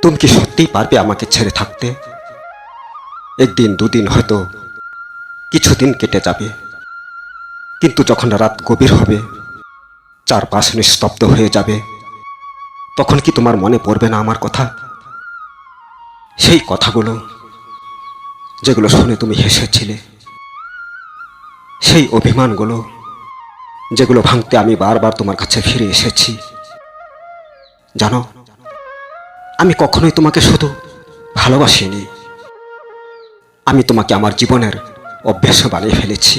তুমি কি সত্যিই পারবে আমাকে ছেড়ে থাকতে? একদিন দুদিন, হয়তো কিছুদিন কেটে যাবে, কিন্তু যখন রাত গভীর হবে, চারপাশ নিস্তব্ধ হয়ে যাবে, তখন কি তোমার মনে পড়বে না আমার কথা? সেই কথাগুলো যেগুলো শুনে তুমি হেসেছিলে, সেই অভিমানগুলো যেগুলো ভাঙতে আমি বারবার তোমার কাছে ফিরে এসেছি। জানো, আমি কখনোই তোমাকে শুধু ভালোবাসিনি, আমি তোমাকে আমার জীবনের অভ্যাস বানিয়ে ফেলেছি।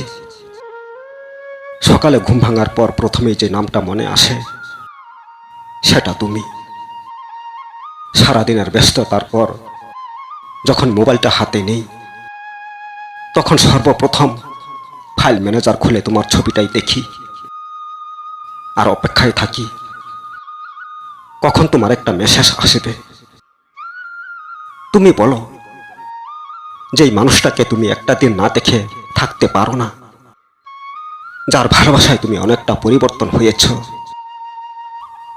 সকালে ঘুম ভাঙার পর প্রথমেই যে নামটা মনে আসে, সেটা তুমি। সারাদিনের ব্যস্ততার পর যখন মোবাইলটা হাতে নেই, তখন সর্বপ্রথম ফাইল ম্যানেজার খুলে তোমার ছবিটাই দেখি, আর অপেক্ষায় থাকি কখন তোমার একটা মেসেজ আসবে। তুমি বলো, যেই মানুষটাকে তুমি একটা দিন না দেখে থাকতে পারো না, যার ভালোবাসায় তুমি অনেকটা পরিবর্তন হয়েছ,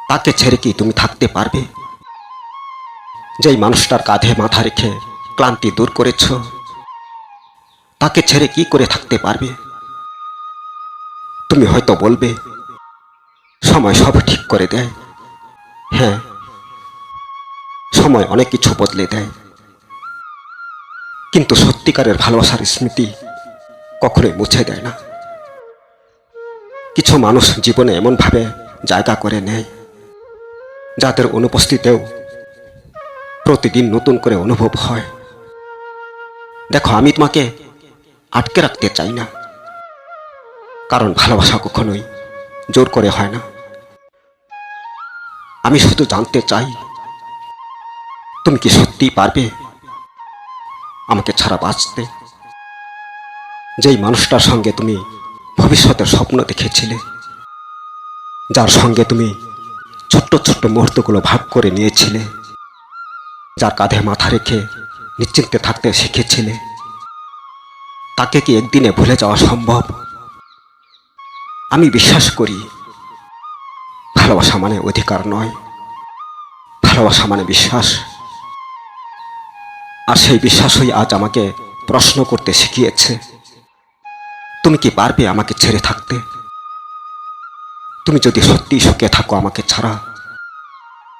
তাকে ছেড়ে কি তুমি থাকতে পারবে? যেই মানুষটার কাঁধে মাথা রেখে ক্লান্তি দূর করেছ, তাকে ছেড়ে কি করে থাকতে পারবে? তুমি হয়তো বলবে, সময় সব ঠিক করে দেয়। হ্যাঁ, সময় অনেক কিছু বদলে দেয়, কিন্তু সত্যিকারের ভালোবাসার স্মৃতি কখনোই মুছে দেয় না। কিছু মানুষ জীবনে এমনভাবে জায়গা করে নেয়, যাদের অনুপস্থিতিতেও প্রতিদিন নতুন করে অনুভব হয়। দেখো, আমি তোমাকে আটকে রাখতে চাই না, কারণ ভালোবাসা কখনোই জোর করে হয় না। আমি শুধু জানতে চাই, তুমি কি সত্যিই পারবে আমাকে ছাড়া বাঁচতে? যেই মানুষটার সঙ্গে তুমি ভবিষ্যতের স্বপ্ন দেখেছিলে, যার সঙ্গে তুমি ছোট্ট ছোট্ট মুহূর্তগুলো ভাগ করে নিয়েছিলে, যার কাঁধে মাথা রেখে নিশ্চিন্তে থাকতে শিখেছিলে, তাকে কি একদিনে ভুলে যাওয়া সম্ভব? আমি বিশ্বাস করি, ভালোবাসা মানে অধিকার নয়, ভালোবাসা মানে বিশ্বাস। আর সেই বিশ্বাসই আজ আমাকে প্রশ্ন করতে শিখিয়েছে, তুমি কি পারবে আমাকে ছেড়ে থাকতে? তুমি যদি সত্যি সুখে থাকো আমাকে ছাড়া,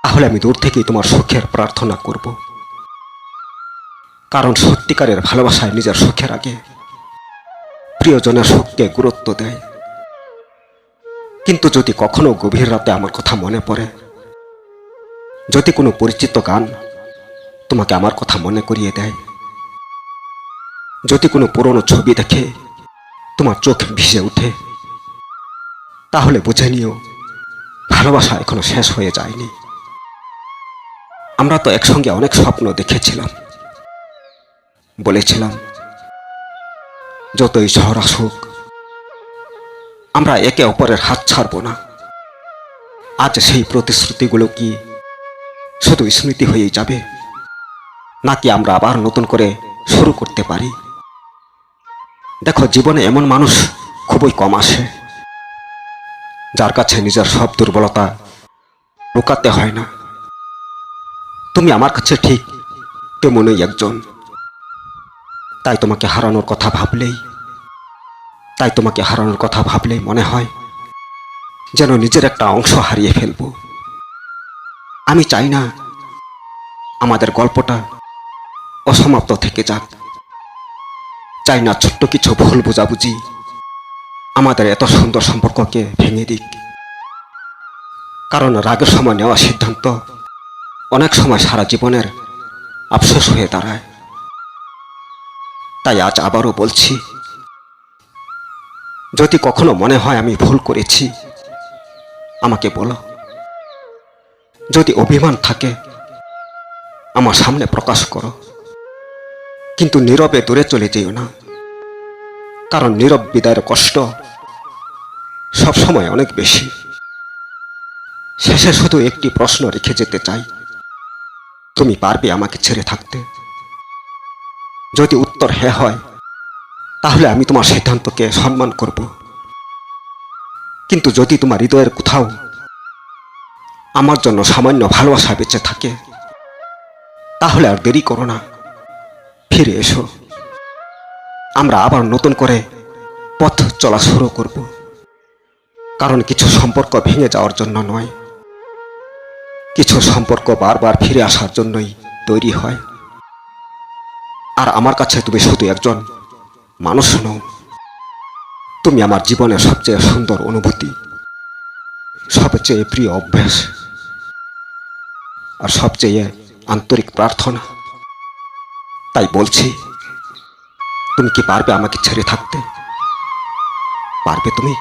তাহলে আমি দূর থেকেই তোমার সুখের প্রার্থনা করব। কারণ সত্যিকারের ভালোবাসায় নিজের সুখের আগে প্রিয়জনের সুখকে গুরুত্ব দেয়। কিন্তু যদি কখনো গভীর রাতে আমার কথা মনে পড়ে, যদি কোনো পরিচিত গান তোমাকে আমার কথা মনে করিয়ে দেয়, যদি কোনো পুরনো ছবি দেখে তোমার চোখ ভিজে ওঠে, তাহলে বুঝে নিও, ভালোবাসা এখনো শেষ হয়ে যায়নি। আমরা তো একসঙ্গে অনেক স্বপ্ন দেখেছিলাম, বলেছিলাম যতই ঝড় আসুক আমরা একে অপরের হাত ছাড়ব না। আজ সেই প্রতিশ্রুতিগুলো কি শুধু স্মৃতি হয়েই যাবে, নাকি আমরা আবার নতুন করে শুরু করতে পারি? দেখো, জীবনে এমন মানুষ খুবই কম আসে, যার কাছে নিজের সব দুর্বলতা লুকাতে হয় না। তুমি আমার কাছে ঠিক তেমনই একজন। তাই তোমাকে হারানোর কথা ভাবলেই মনে হয় যেন নিজের একটা অংশ হারিয়ে ফেলব। আমি চাই না আমাদের গল্পটা অসমাপ্ত থেকে যাক, চাই না ছোট্ট কিছু ভুল বোঝাবুঝি আমাদের এত সুন্দর সম্পর্ককে ভেঙে দিক। কারণ রাগের সময় নেওয়া সিদ্ধান্ত অনেক সময় সারা জীবনের আফসোস হয়ে দাঁড়ায়। তাই আজ আবারও বলছি, যদি কখনো মনে হয় আমি ভুল করেছি, আমাকে বলো। যদি অভিমান থাকে, আমার সামনে প্রকাশ করো, কিন্তু নীরবে দূরে চলে যেও না। কারণ নীরব বিদায়ের কষ্ট সবসময় অনেক বেশি। শেষে শুধু একটি প্রশ্ন রেখে যেতে চাই, তুমি পারবে আমাকে ছেড়ে থাকতে? যদি উত্তর হ্যাঁ হয়, তাহলে আমি তোমার সিদ্ধান্তকে সম্মান করব। কিন্তু যদি তোমার হৃদয়ের কোথাও আমার জন্য সামান্য ভালোবাসা বেঁচে থাকে, তাহলে আর দেরি করো না, ফিরে এসো। আমরা আবার নতুন করে পথ চলা শুরু করব। কারণ কিছু সম্পর্ক ভেঙে যাওয়ার জন্য নয়, কিছু সম্পর্ক বারবার ফিরে আসার জন্যই তৈরি হয়। আর আমার কাছে তুমি শুধু একজন মানুষ নও, তুমি আমার জীবনের সবচেয়ে সুন্দর অনুভূতি, সবচেয়ে প্রিয় অভ্যাস, আর সবচেয়ে আন্তরিক প্রার্থনা। তাই বলছি, তুমি কি পারবে আমাকে ছেড়ে থাকতে? পারবে তুমি?